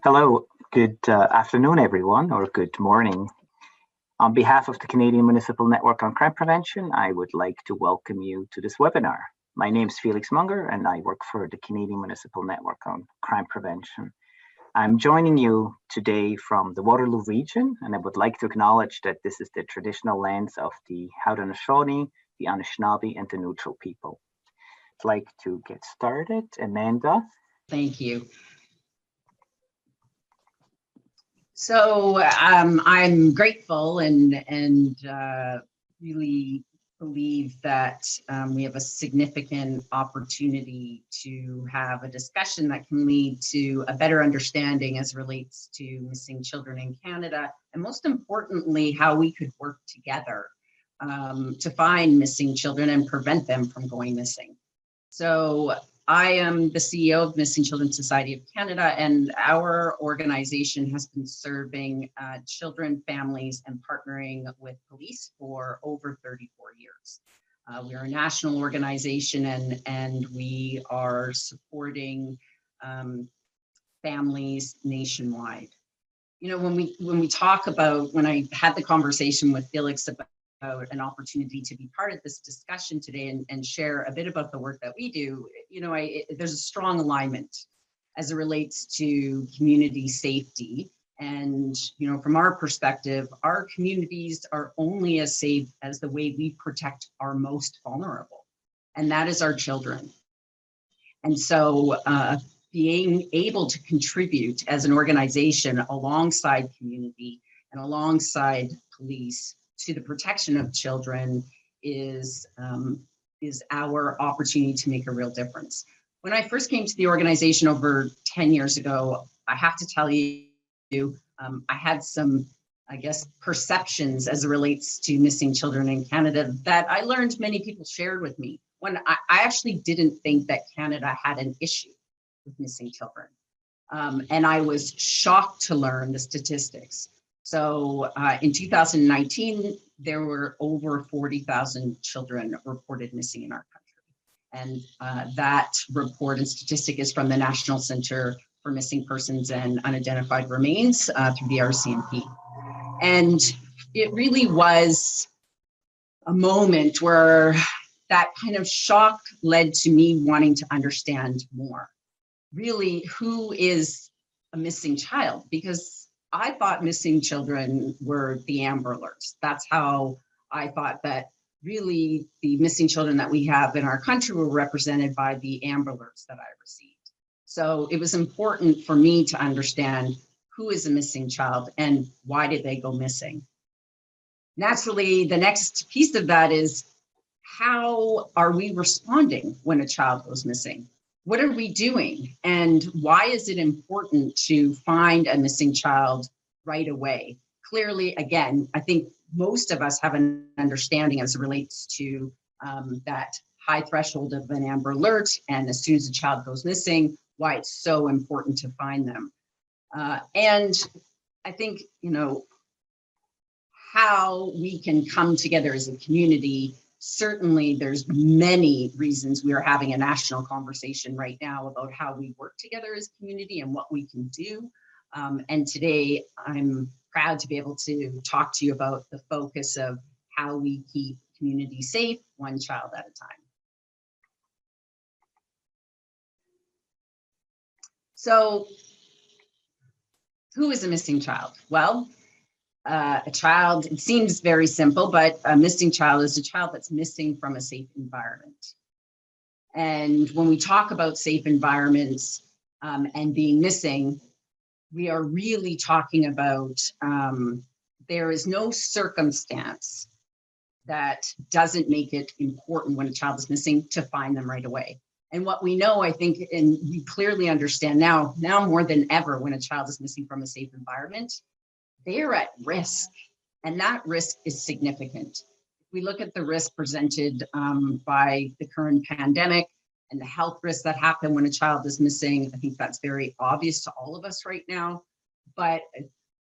Hello, good afternoon, everyone, or good morning. On behalf of the Canadian Municipal Network on Crime Prevention, I would like to welcome you to this webinar. My name is Felix Munger, and I work for the Canadian Municipal Network on Crime Prevention. I'm joining you today from the Waterloo region, and I would like to acknowledge that this is the traditional lands of the Haudenosaunee, the Anishinaabe, and the Neutral people. I'd like to get started. Amanda. Thank you. So I'm grateful and really believe that we have a significant opportunity to have a discussion that can lead to a better understanding as relates to missing children in Canada, and most importantly, how we could work together to find missing children and prevent them from going missing. So I am the CEO of Missing Children Society of Canada, and our organization has been serving children, families, and partnering with police for over 34 years. We are a national organization, and we are supporting families nationwide. You know, when we talk about, when I had the conversation with Felix about an opportunity to be part of this discussion today and share a bit about the work that we do, you know, there's a strong alignment as it relates to community safety. And, you know, from our perspective, our communities are only as safe as the way we protect our most vulnerable, and that is our children. And so being able to contribute as an organization alongside community and alongside police to the protection of children is our opportunity to make a real difference. When I first came to the organization over 10 years ago, I have to tell you, I had some, I guess, perceptions as it relates to missing children in Canada that I learned many people shared with me, when I actually didn't think that Canada had an issue with missing children. And I was shocked to learn the statistics. So in 2019, there were over 40,000 children reported missing in our country. And that report and statistic is from the National Center for Missing Persons and Unidentified Remains through the RCMP. And it really was a moment where that kind of shock led to me wanting to understand more. Really, who is a missing child? Because I thought missing children were the Amber Alerts. That's how I thought that really the missing children that we have in our country were represented by the Amber Alerts that I received. So it was important for me to understand who is a missing child and why did they go missing. Naturally, the next piece of that is, how are we responding when a child goes missing? What are we doing? And why is it important to find a missing child right away? Clearly, again, I think most of us have an understanding as it relates to that high threshold of an Amber Alert, and as soon as a child goes missing, why it's so important to find them. And I think, you know, how we can come together as a community. Certainly, there's many reasons we are having a national conversation right now about how we work together as a community and what we can do. And today, I'm proud to be able to talk to you about the focus of how we keep communities safe, one child at a time. So, who is a missing child? Well, a child, it seems very simple, but a missing child is a child that's missing from a safe environment. And when we talk about safe environments and being missing, we are really talking about there is no circumstance that doesn't make it important when a child is missing to find them right away. And what we know, I think, and we clearly understand now more than ever, when a child is missing from a safe environment, they are at risk, and that risk is significant. If we look at the risk presented by the current pandemic and the health risks that happen when a child is missing, I think that's very obvious to all of us right now. But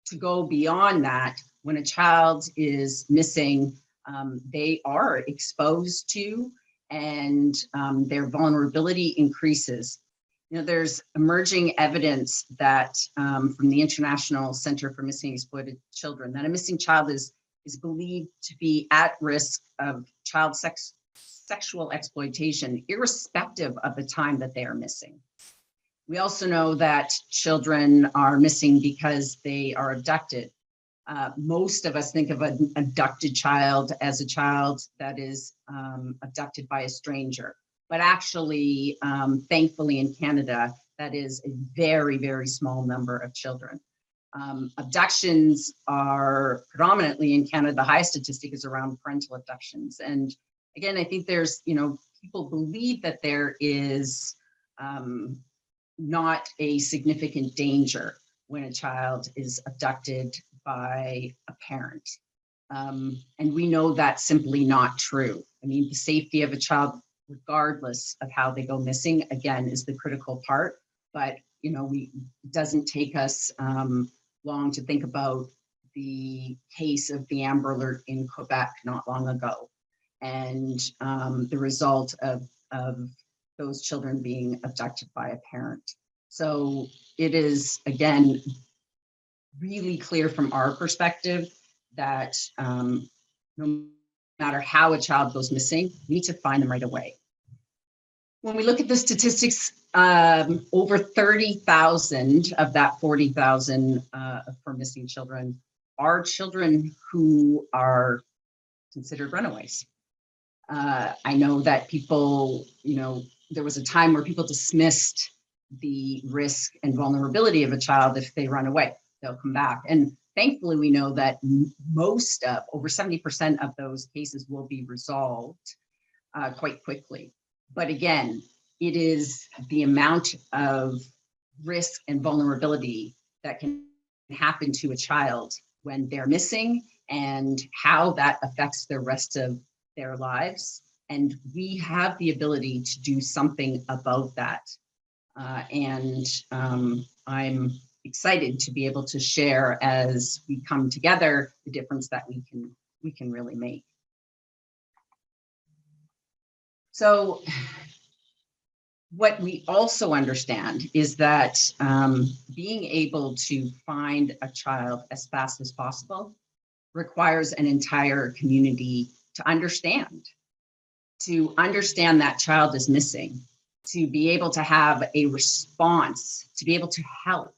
to go beyond that, when a child is missing, they are exposed to, and their vulnerability increases. There's emerging evidence that from the International Center for Missing and Exploited Children, that a missing child is believed to be at risk of child sexual exploitation, irrespective of the time that they are missing. We also know that children are missing because they are abducted. Most of us think of an abducted child as a child that is abducted by a stranger. But actually, thankfully in Canada, that is a very, very small number of children. Abductions are predominantly in Canada, the highest statistic is around parental abductions. And again, I think there's, people believe that there is not a significant danger when a child is abducted by a parent. And we know that's simply not true. I mean, the safety of a child, regardless of how they go missing, again, is the critical part. But, it doesn't take us long to think about the case of the Amber Alert in Quebec not long ago, and the result of those children being abducted by a parent. So it is, again, really clear from our perspective that no matter how a child goes missing, we need to find them right away. When we look at the statistics, over 30,000 of that 40,000 for missing children are children who are considered runaways. I know that people, there was a time where people dismissed the risk and vulnerability of a child. If they run away, they'll come back. And thankfully, we know that most of, over 70% of those cases will be resolved quite quickly. But again, it is the amount of risk and vulnerability that can happen to a child when they're missing and how that affects the rest of their lives. And we have the ability to do something about that. I'm excited to be able to share, as we come together, the difference that we can really make. So what we also understand is that being able to find a child as fast as possible requires an entire community to understand that child is missing, to be able to have a response, to be able to help,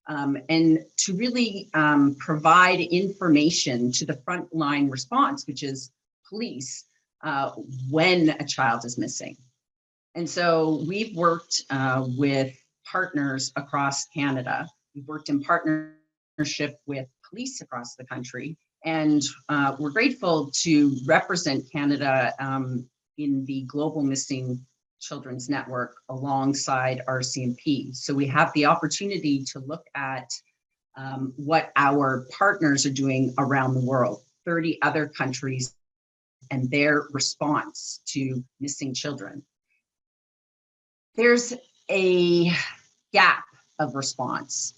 and to really provide information to the frontline response, which is police, when a child is missing. And so we've worked with partners across Canada. We've worked in partnership with police across the country, and we're grateful to represent Canada in the Global Missing Children's Network alongside our CMP. So we have the opportunity to look at what our partners are doing around the world, 30 other countries, and their response to missing children. There's a gap of response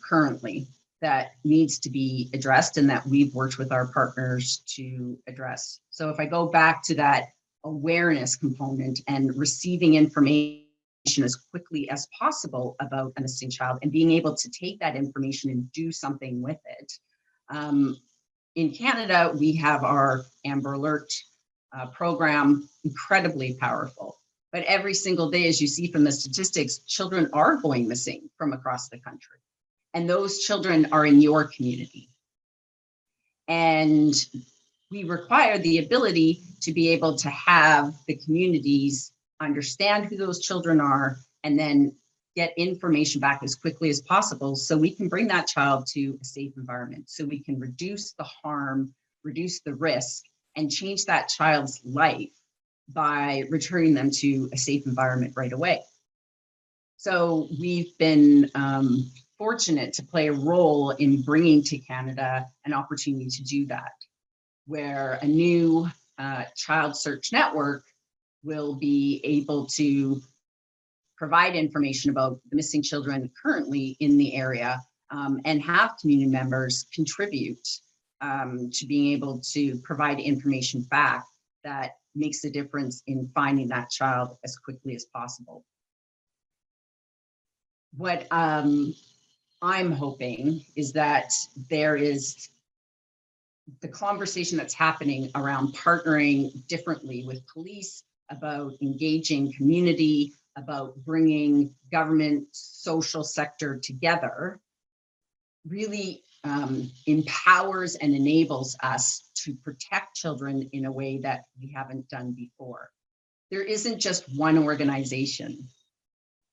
currently that needs to be addressed and that we've worked with our partners to address. So if I go back to that awareness component and receiving information as quickly as possible about a missing child and being able to take that information and do something with it. In Canada, we have our Amber Alert program, incredibly powerful. But every single day, as you see from the statistics, children are going missing from across the country. And those children are in your community. And we require the ability to be able to have the communities understand who those children are and then get information back as quickly as possible so we can bring that child to a safe environment, so we can reduce the harm, reduce the risk, and change that child's life by returning them to a safe environment right away. So we've been fortunate to play a role in bringing to Canada an opportunity to do that, where a new child search network will be able to provide information about the missing children currently in the area and have community members contribute to being able to provide information back that makes a difference in finding that child as quickly as possible. What I'm hoping is that there is the conversation that's happening around partnering differently with police, about engaging community, about bringing government, social sector together, really empowers and enables us to protect children in a way that we haven't done before. There isn't just one organization.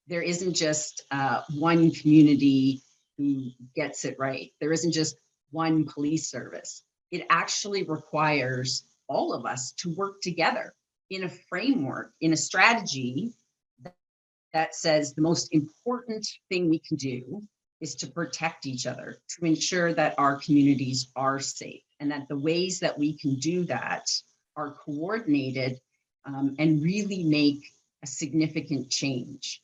There isn't just one community who gets it right. There isn't just one police service. It actually requires all of us to work together in a framework, in a strategy that says the most important thing we can do is to protect each other, to ensure that our communities are safe, and that the ways that we can do that are coordinated and really make a significant change.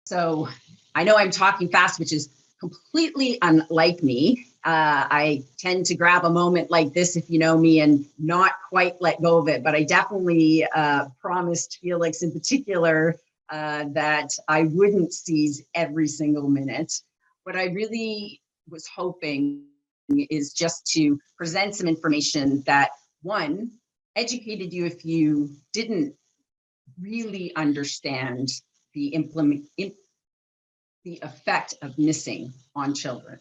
So I know I'm talking fast, which is completely unlike me. I tend to grab a moment like this, if you know me, and not quite let go of it. But I definitely promised Felix in particular that I wouldn't seize every single minute. What I really was hoping is just to present some information that, one, educated you if you didn't really understand the effect of missing on children.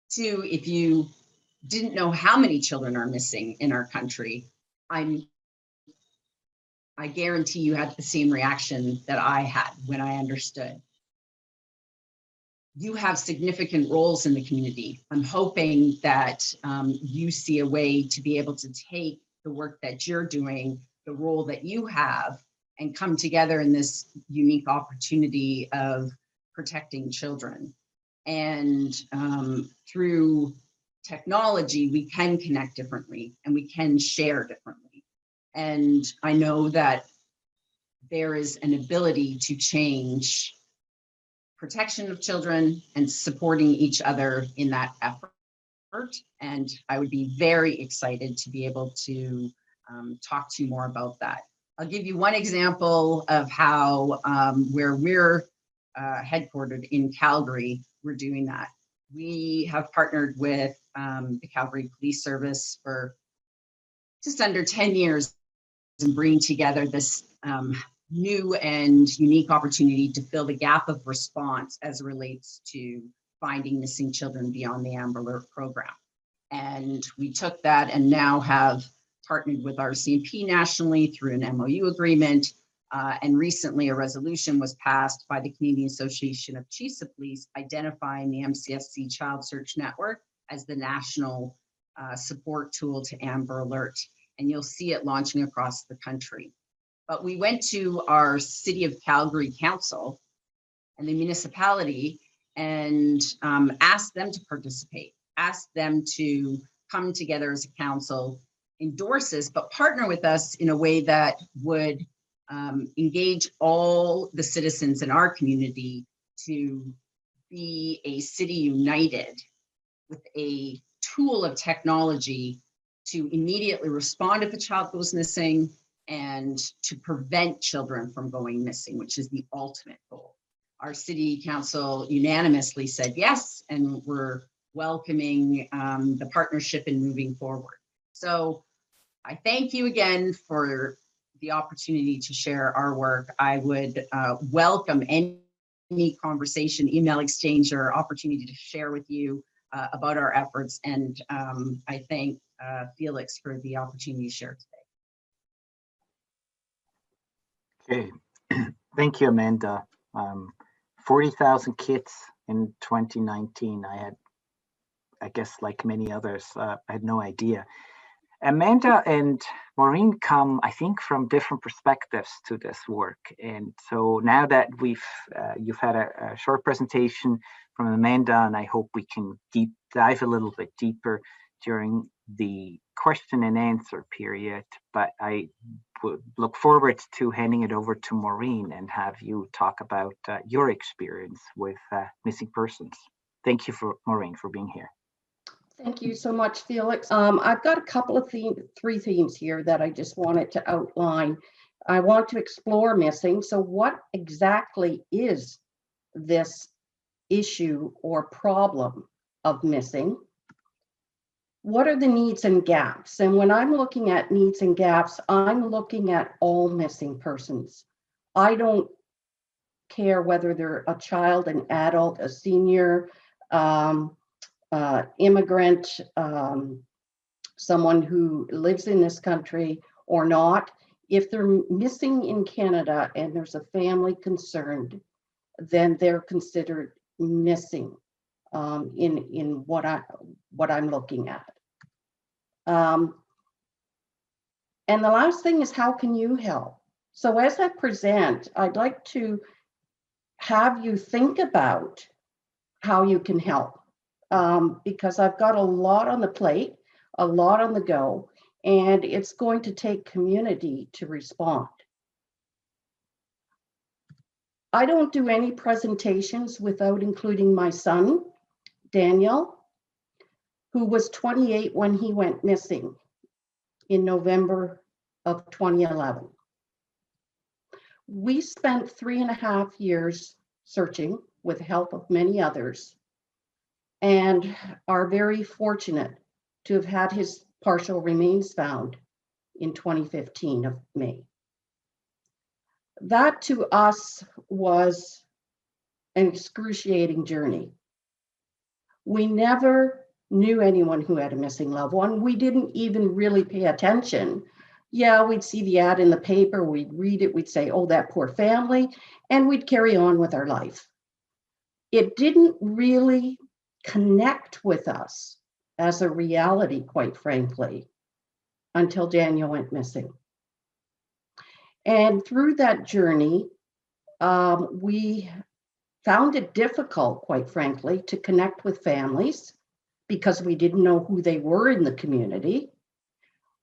Two, if you didn't know how many children are missing in our country, I guarantee you had the same reaction that I had when I understood. You have significant roles in the community. I'm hoping that you see a way to be able to take the work that you're doing, the role that you have, and come together in this unique opportunity of protecting children. And through technology, we can connect differently and we can share differently. And I know that there is an ability to change protection of children and supporting each other in that effort. And I would be very excited to be able to talk to you more about that. I'll give you one example of how where we're headquartered in Calgary, we're doing that. We have partnered with the Calgary Police Service for just under 10 years and bringing together this new and unique opportunity to fill the gap of response as it relates to finding missing children beyond the Amber Alert program. And we took that and now have partnered with our CMP nationally through an MOU agreement. And recently a resolution was passed by the Canadian Association of Chiefs of Police identifying the MCSC Child Search Network as the national support tool to Amber Alert. And you'll see it launching across the country. But we went to our City of Calgary Council and the municipality and asked them to participate, asked them to come together as a council, endorse us, but partner with us in a way that would engage all the citizens in our community to be a city united with a tool of technology to immediately respond if a child goes missing and to prevent children from going missing, which is the ultimate goal. Our city council unanimously said yes, and we're welcoming the partnership and moving forward. So I thank you again for the opportunity to share our work. I would welcome any conversation, email exchange, or opportunity to share with you about our efforts. And I thank Felix for the opportunity to share today. Okay, thank you, Amanda. 40,000 kids in 2019. I guess like many others, I had no idea. Amanda and Maureen come, I think, from different perspectives to this work. And so now that you've had a short presentation from Amanda, and I hope we can deep dive a little bit deeper during the question and answer period. But I would look forward to handing it over to Maureen and have you talk about your experience with missing persons. Thank you, Maureen, for being here. Thank you so much, Felix. I've got a couple of three themes here that I just wanted to outline. I want to explore missing. So what exactly is this issue or problem of missing? What are the needs and gaps? And when I'm looking at needs and gaps, I'm looking at all missing persons. I don't care whether they're a child, an adult, a senior, immigrant, someone who lives in this country or not. If they're missing in Canada and there's a family concerned, then they're considered missing in what I'm looking at. And the last thing is, how can you help? So as I present, I'd like to have you think about how you can help, because I've got a lot on the plate, a lot on the go, and it's going to take community to respond. I don't do any presentations without including my son, Daniel, who was 28 when he went missing in November of 2011. We spent 3.5 years searching with the help of many others, and are very fortunate to have had his partial remains found in 2015 of May. That to us was an excruciating journey. We never knew anyone who had a missing loved one. We didn't even really pay attention. Yeah, we'd see the ad in the paper, we'd read it, we'd say, oh, that poor family, and we'd carry on with our life. It didn't really connect with us as a reality, quite frankly, until Daniel went missing. And through that journey, we found it difficult, quite frankly, to connect with families because we didn't know who they were in the community.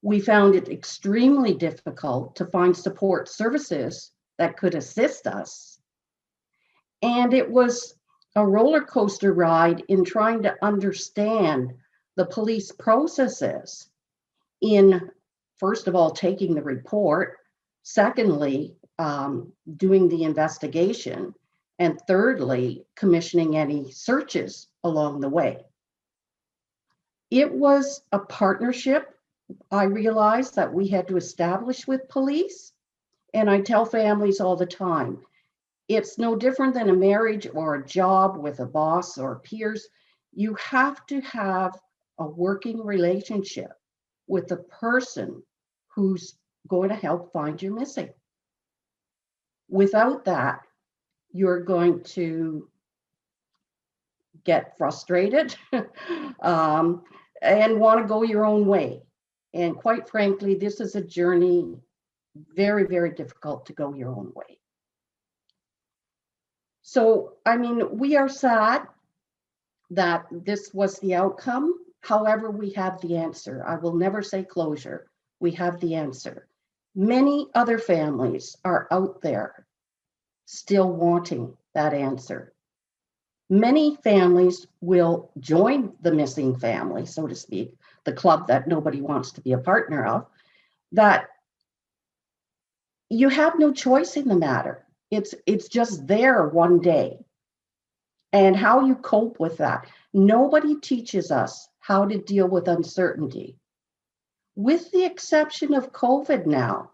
We found it extremely difficult to find support services that could assist us. And it was a roller coaster ride in trying to understand the police processes in, first of all, taking the report, secondly, doing the investigation, and thirdly, commissioning any searches along the way. It was a partnership, I realized, that we had to establish with police. And I tell families all the time, it's no different than a marriage or a job with a boss or peers. You have to have a working relationship with the person who's going to help find your missing. Without that, you're going to get frustrated and want to go your own way. And quite frankly, this is a journey very, very difficult to go your own way. So, I mean, we are sad that this was the outcome. However, we have the answer. I will never say closure. We have the answer. Many other families are out there still wanting that answer. Many families will join the missing family, so to speak, the club that nobody wants to be a partner of, that you have no choice in the matter. It's just there one day. And how you cope with that. Nobody teaches us how to deal with uncertainty, with the exception of COVID now,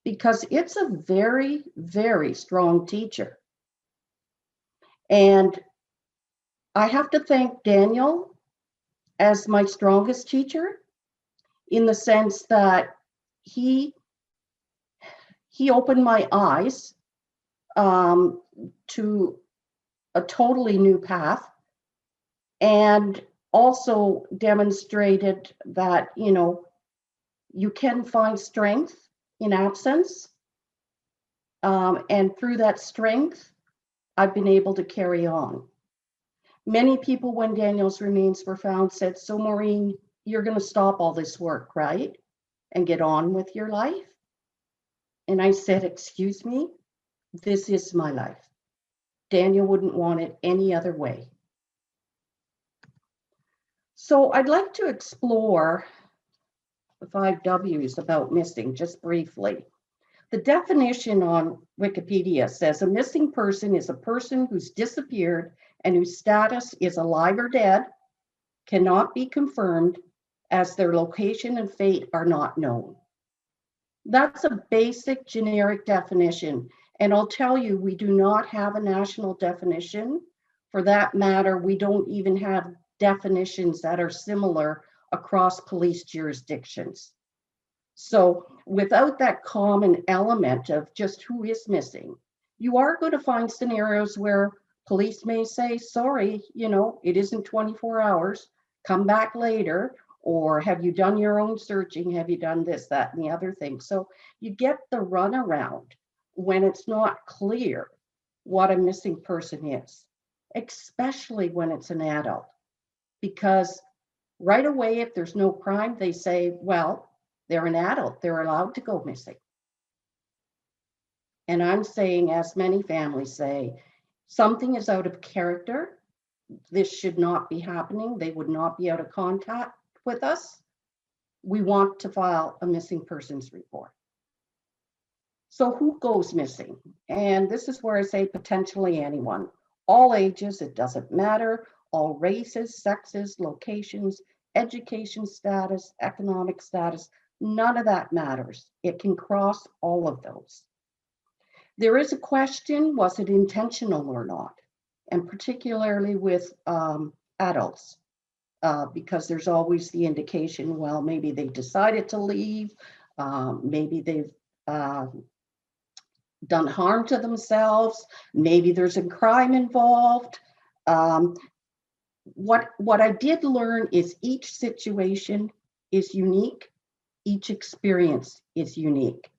because it's a very, very strong teacher. And I have to thank Daniel as my strongest teacher, in the sense that he opened my eyes to a totally new path, and also demonstrated that, you know, you can find strength in absence. And through that strength, I've been able to carry on. Many people, when Daniel's remains were found, said, so Maureen, you're going to stop all this work, right? And get on with your life? And I said, excuse me, this is my life. Daniel wouldn't want it any other way. So I'd like to explore the 5 W's about missing just briefly. The definition on Wikipedia says a missing person is a person who's disappeared and whose status is alive or dead, cannot be confirmed, as their location and fate are not known. That's a basic generic definition. And I'll tell you, we do not have a national definition. For that matter, we don't even have definitions that are similar across police jurisdictions. So without that common element of just who is missing, you are going to find scenarios where police may say, sorry, it isn't 24 hours, come back later, or have you done your own searching? Have you done this, that, and the other thing? So you get the runaround when it's not clear what a missing person is, especially when it's an adult, because right away, if there's no crime, they say, well, they're an adult, they're allowed to go missing. And I'm saying, as many families say, something is out of character. This should not be happening. They would not be out of contact with us. We want to file a missing persons report. So who goes missing? And this is where I say potentially anyone. All ages, it doesn't matter. All races, sexes, locations, education status, economic status, none of that matters. It can cross all of those. There is a question, was it intentional or not? And particularly with adults, because there's always the indication, well, maybe they decided to leave, maybe they've done harm to themselves, maybe there's a crime involved. What I did learn is each situation is unique, each experience is unique.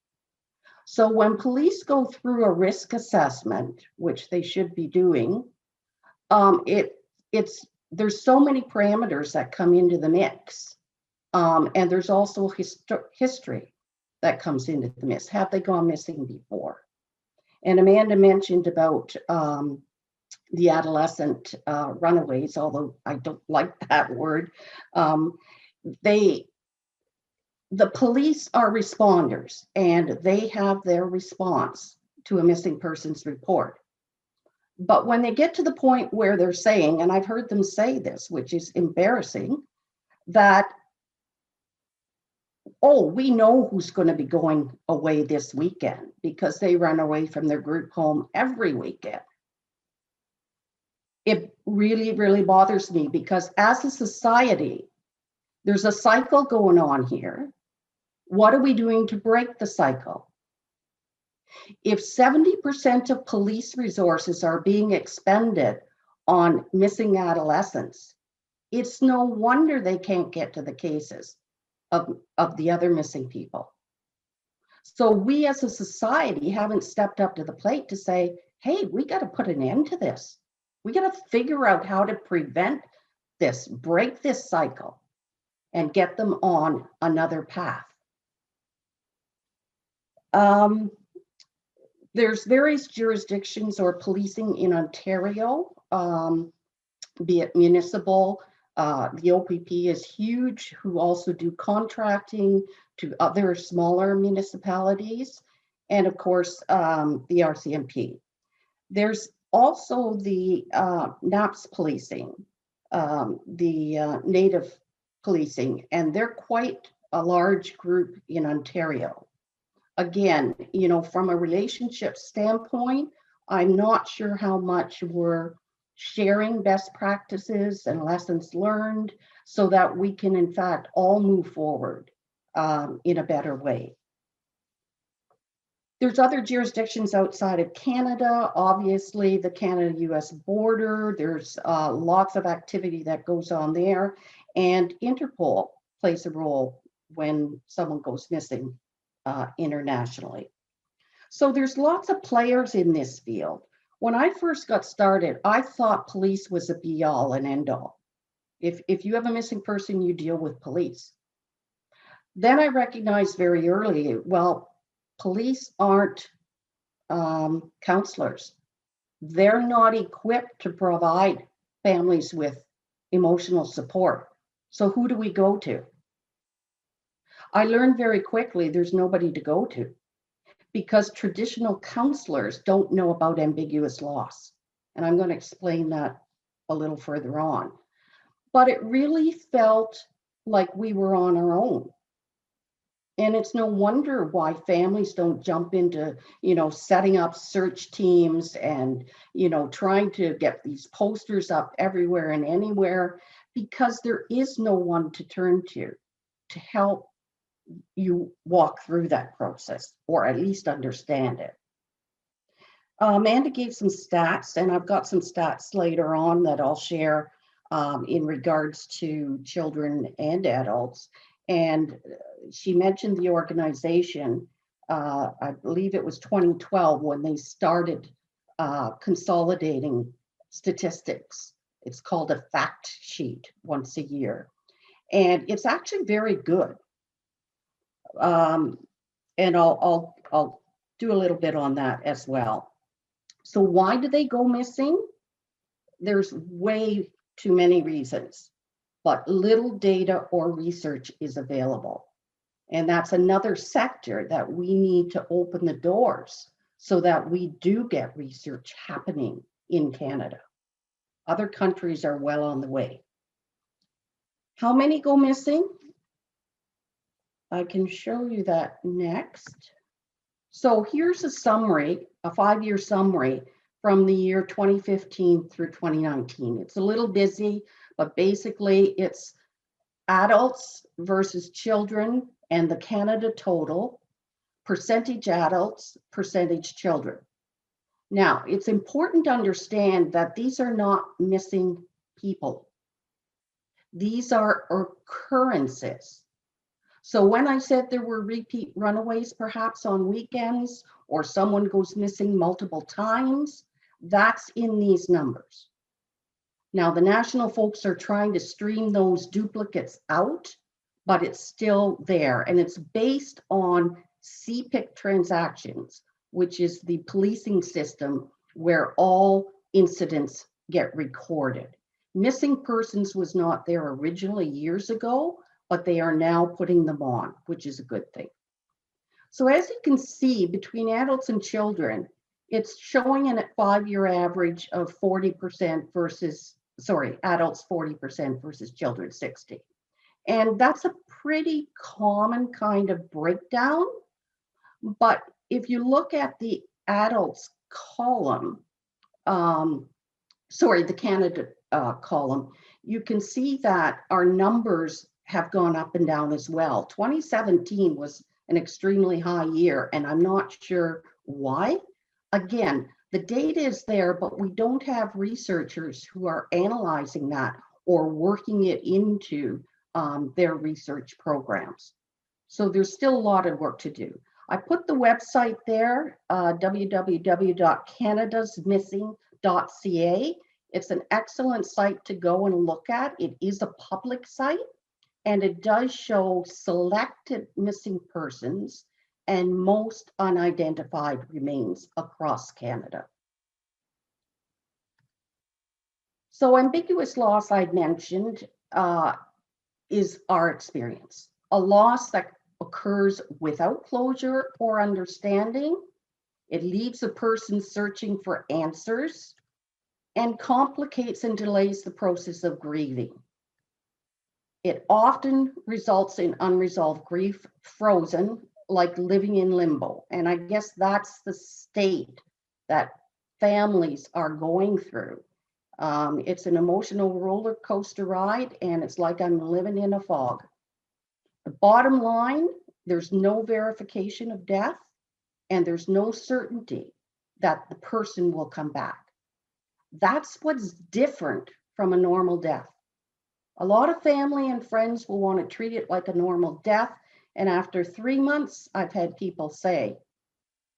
So when police go through a risk assessment, which they should be doing, there's so many parameters that come into the mix. And there's also history that comes into the mix. Have they gone missing before? And Amanda mentioned about the adolescent runaways, although I don't like that word. The police are responders, and they have their response to a missing persons report. But when they get to the point where they're saying, and I've heard them say this, which is embarrassing, that, oh, we know who's going to be going away this weekend because they run away from their group home every weekend. It really, really bothers me because as a society, there's a cycle going on here. What are we doing to break the cycle? If 70% of police resources are being expended on missing adolescents, it's no wonder they can't get to the cases of the other missing people. So we as a society haven't stepped up to the plate to say, hey, we got to put an end to this. We got to figure out how to prevent this, break this cycle, and get them on another path. There's various jurisdictions or policing in Ontario, be it municipal. The OPP is huge, who also do contracting to other smaller municipalities, and of course, the RCMP. There's also the NAPS policing, the Native policing, and they're quite a large group in Ontario. Again, from a relationship standpoint, I'm not sure how much we're sharing best practices and lessons learned so that we can, in fact, all move forward in a better way. There's other jurisdictions outside of Canada, obviously the Canada-US border, there's lots of activity that goes on there, and Interpol plays a role when someone goes missing internationally. So there's lots of players in this field. When I first got started, I thought police was a be all and end all. If you have a missing person, you deal with police. Then I recognized very early, well, police aren't counselors. They're not equipped to provide families with emotional support. So who do we go to? I learned very quickly there's nobody to go to because traditional counselors don't know about ambiguous loss. And I'm going to explain that a little further on. But it really felt like we were on our own. And it's no wonder why families don't jump into, setting up search teams and, trying to get these posters up everywhere and anywhere, because there is no one to turn to help you walk through that process, or at least understand it. Amanda gave some stats, and I've got some stats later on that I'll share in regards to children and adults. And she mentioned the organization, I believe it was 2012 when they started consolidating statistics. It's called a fact sheet once a year. And it's actually very good. And I'll do a little bit on that as well. So why do they go missing? There's way too many reasons, but little data or research is available. And that's another sector that we need to open the doors so that we do get research happening in Canada. Other countries are well on the way. How many go missing? I can show you that next. So here's a summary, a 5-year summary from the year 2015 through 2019. It's a little busy, but basically it's adults versus children and the Canada total, percentage adults, percentage children. Now, it's important to understand that these are not missing people. These are occurrences. So when I said there were repeat runaways, perhaps on weekends, or someone goes missing multiple times, that's in these numbers. Now, the national folks are trying to stream those duplicates out, but it's still there. And it's based on CPIC transactions, which is the policing system where all incidents get recorded. Missing persons was not there originally years ago, but they are now putting them on, which is a good thing. So as you can see, between adults and children, it's showing a 5-year average of 40% versus, adults 40% versus children 60. And that's a pretty common kind of breakdown. But if you look at the adults column, the Canada column, you can see that our numbers have gone up and down as well. 2017 was an extremely high year, and I'm not sure why. Again, the data is there, but we don't have researchers who are analyzing that or working it into their research programs. So there's still a lot of work to do. I put the website there, www.canadasmissing.ca. It's an excellent site to go and look at. It is a public site, and it does show selected missing persons and most unidentified remains across Canada. So ambiguous loss, I mentioned, is our experience. A loss that occurs without closure or understanding. It leaves a person searching for answers and complicates and delays the process of grieving. It often results in unresolved grief, frozen, like living in limbo. And I guess that's the state that families are going through. It's an emotional roller coaster ride, and it's like I'm living in a fog. The bottom line, there's no verification of death, and there's no certainty that the person will come back. That's what's different from a normal death. A lot of family and friends will want to treat it like a normal death. And after 3 months, I've had people say,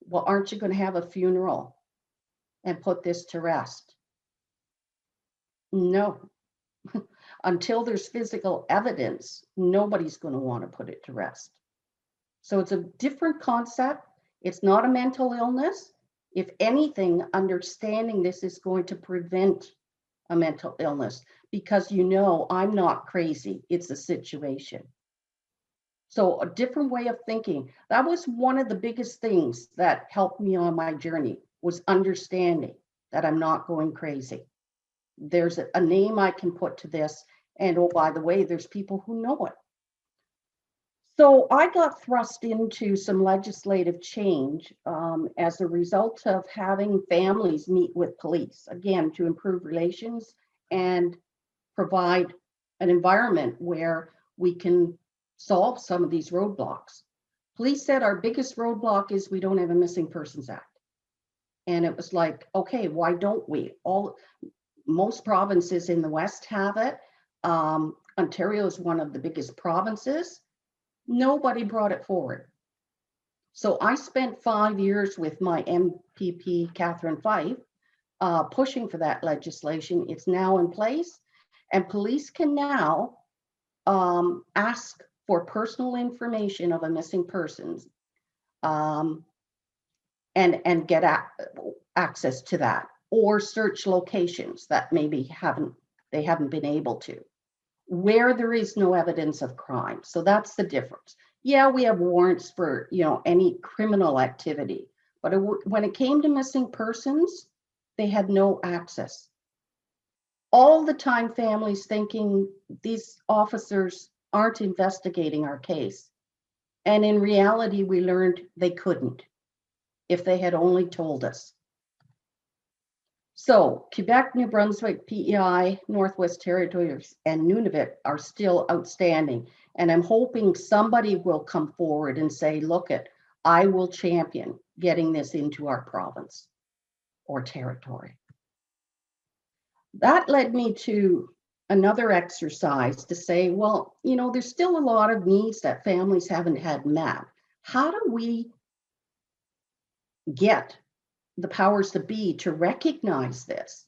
well, aren't you going to have a funeral and put this to rest? No. Until there's physical evidence, nobody's going to want to put it to rest. So it's a different concept. It's not a mental illness. If anything, understanding this is going to prevent a mental illness, because I'm not crazy. It's a situation. So a different way of thinking. That was one of the biggest things that helped me on my journey, was understanding that I'm not going crazy. There's a name I can put to this. And oh, by the way, there's people who know it. So I got thrust into some legislative change as a result of having families meet with police, again, to improve relations and provide an environment where we can solve some of these roadblocks. Police said our biggest roadblock is we don't have a Missing Persons Act. And it was like, okay, why don't we? Most provinces in the West have it. Ontario is one of the biggest provinces. Nobody brought it forward. So I spent 5 years with my MPP, Catherine Fife, pushing for that legislation. It's now in place, and police can now ask for personal information of a missing person and get access to that, or search locations that maybe they haven't been able to, where there is no evidence of crime. So that's the difference. Yeah, we have warrants for, any criminal activity, but when it came to missing persons, they had no access. All the time, families thinking these officers aren't investigating our case. And in reality, we learned they couldn't if they had only told us. So Quebec, New Brunswick, PEI, Northwest Territories, and Nunavut are still outstanding. And I'm hoping somebody will come forward and say, look, I will champion getting this into our province or territory. That led me to another exercise to say, well, there's still a lot of needs that families haven't had met. How do we get the powers that be to recognize this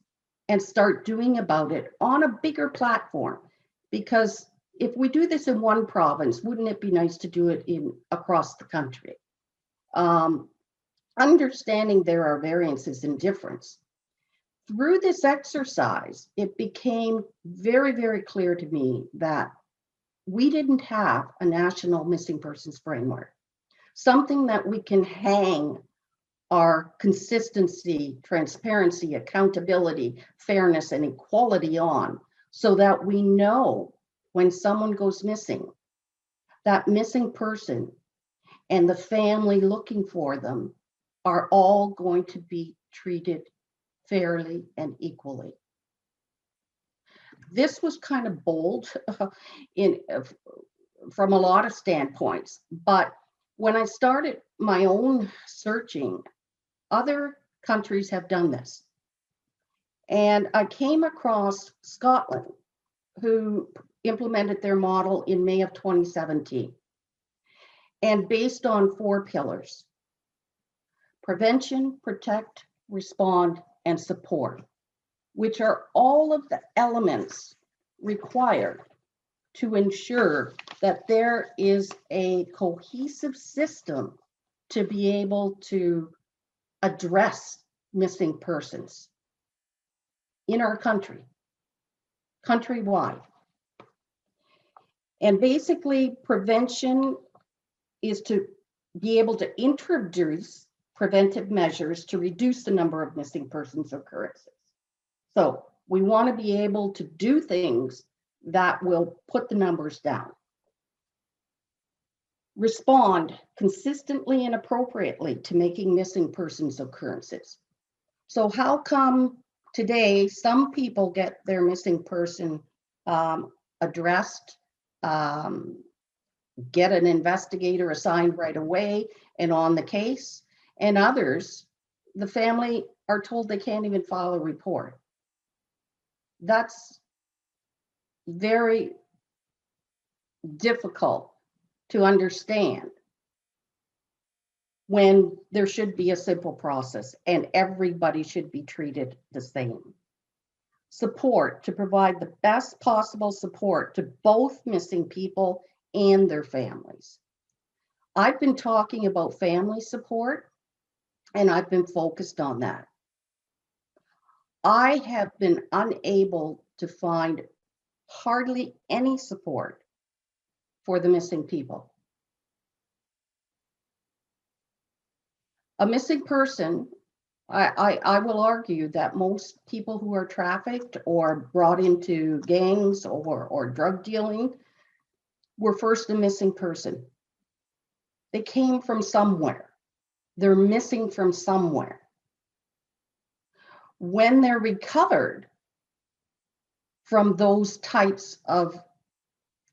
and start doing about it on a bigger platform? Because if we do this in one province, wouldn't it be nice to do it across the country? Understanding there are variances in difference. Through this exercise, it became very, very clear to me that we didn't have a national missing persons framework, something that we can hang our consistency, transparency, accountability, fairness, and equality on, so that we know when someone goes missing, that missing person and the family looking for them are all going to be treated fairly and equally. This was kind of bold from a lot of standpoints, but when I started my own searching, other countries have done this. And I came across Scotland, who implemented their model in May of 2017. And based on 4 pillars: prevention, protect, respond, and support, which are all of the elements required to ensure that there is a cohesive system to be able to address missing persons in our country, countrywide. And basically, prevention is to be able to introduce preventive measures to reduce the number of missing persons occurrences. So we want to be able to do things that will put the numbers down. Respond consistently and appropriately to making missing persons occurrences. So how come today some people get their missing person addressed, get an investigator assigned right away and on the case, and others, the family are told they can't even file a report? That's very difficult to understand when there should be a simple process and everybody should be treated the same. Support, to provide the best possible support to both missing people and their families. I've been talking about family support, and I've been focused on that. I have been unable to find hardly any support for the missing people. A missing person, I will argue that most people who are trafficked or brought into gangs or drug dealing were first a missing person. They came from somewhere. They're missing from somewhere. When they're recovered from those types of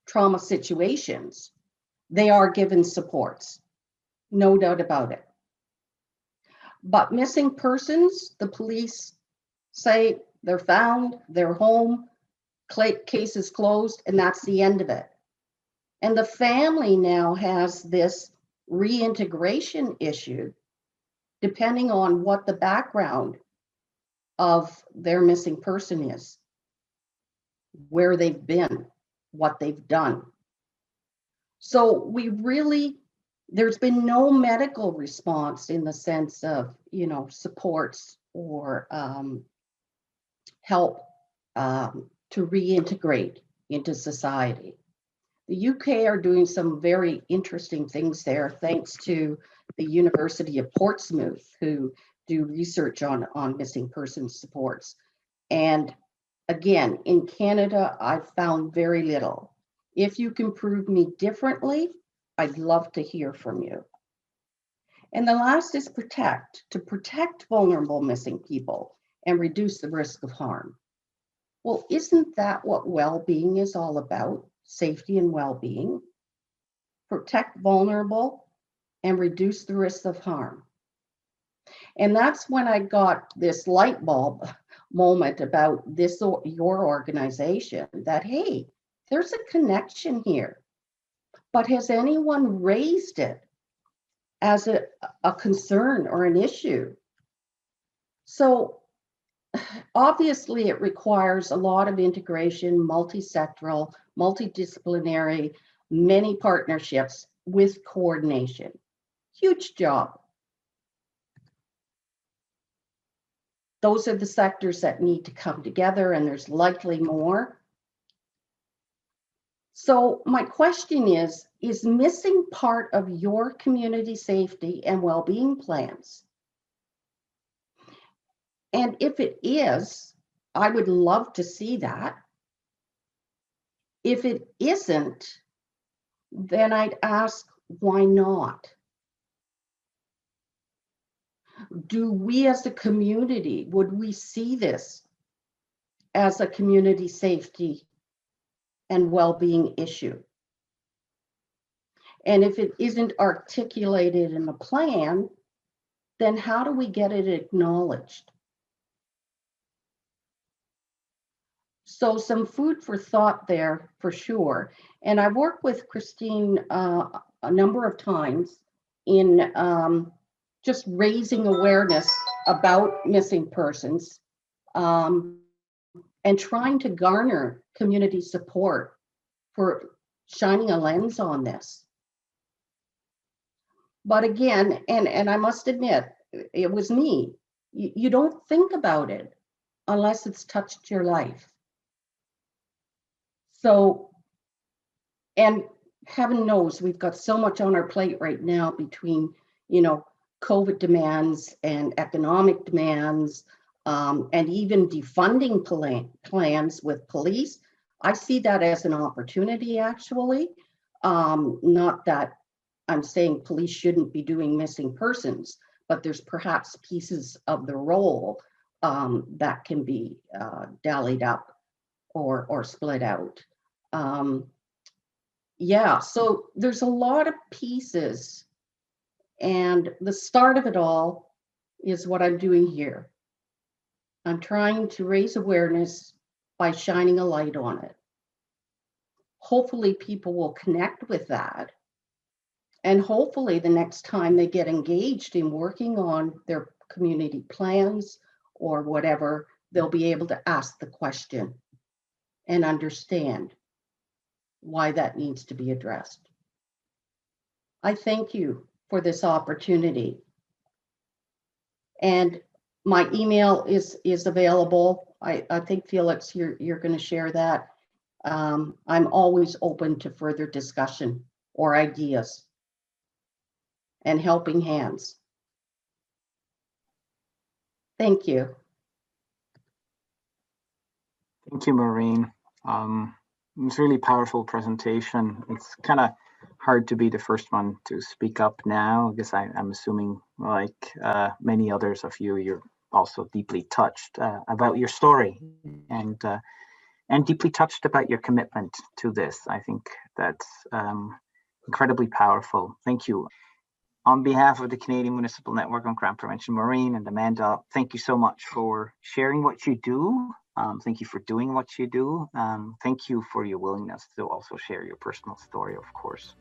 trauma situations, they are given supports, no doubt about it. But missing persons, the police say they're found, they're home, case is closed, and that's the end of it. And the family now has this reintegration issue, depending on what the background of their missing person is, where they've been, what they've done. So we really, there's been no medical response in the sense of, supports or help to reintegrate into society. The UK are doing some very interesting things there, thanks to the University of Portsmouth, who do research on missing persons supports. And again, in Canada, I've found very little. If you can prove me differently, I'd love to hear from you. And the last is to protect vulnerable missing people and reduce the risk of harm. Well, isn't that what well-being is all about? Safety and well-being. Protect vulnerable and reduce the risk of harm. And that's when I got this light bulb moment about this, your organization, that, hey, there's a connection here. But has anyone raised it as a concern or an issue? So obviously it requires a lot of integration, multi-sectoral, multidisciplinary, many partnerships with coordination. Huge job. Those are the sectors that need to come together, and there's likely more. So my question is missing part of your community safety and well-being plans? And if it is, I would love to see that. If it isn't, then I'd ask, why not? Do we as a community, would we see this as a community safety and well-being issue? And if it isn't articulated in the plan, then how do we get it acknowledged? So some food for thought there for sure. And I worked with Christine a number of times in just raising awareness about missing persons and trying to garner community support for shining a lens on this. But again, and I must admit, it was me. You don't think about it unless it's touched your life. So, and heaven knows we've got so much on our plate right now between, COVID demands and economic demands, and even defunding plans with police. I see that as an opportunity, actually. Not that I'm saying police shouldn't be doing missing persons, but there's perhaps pieces of the role that can be dallied up or split out. Yeah, so there's a lot of pieces, and the start of it all is what I'm doing here. I'm trying to raise awareness by shining a light on it. Hopefully people will connect with that. And hopefully the next time they get engaged in working on their community plans or whatever, they'll be able to ask the question and understand why that needs to be addressed. I thank you for this opportunity. And my email is available. I think, Felix, you're going to share that. I'm always open to further discussion or ideas and helping hands. Thank you. Thank you, Maureen. It was a really powerful presentation. It's kind of hard to be the first one to speak up now, because I'm assuming, like many others of you, you're also deeply touched about your story and deeply touched about your commitment to this. I think that's incredibly powerful. Thank you. On behalf of the Canadian Municipal Network on Crime Prevention, Maureen and Amanda, thank you so much for sharing what you do. Thank you for doing what you do. Thank you for your willingness to also share your personal story, of course.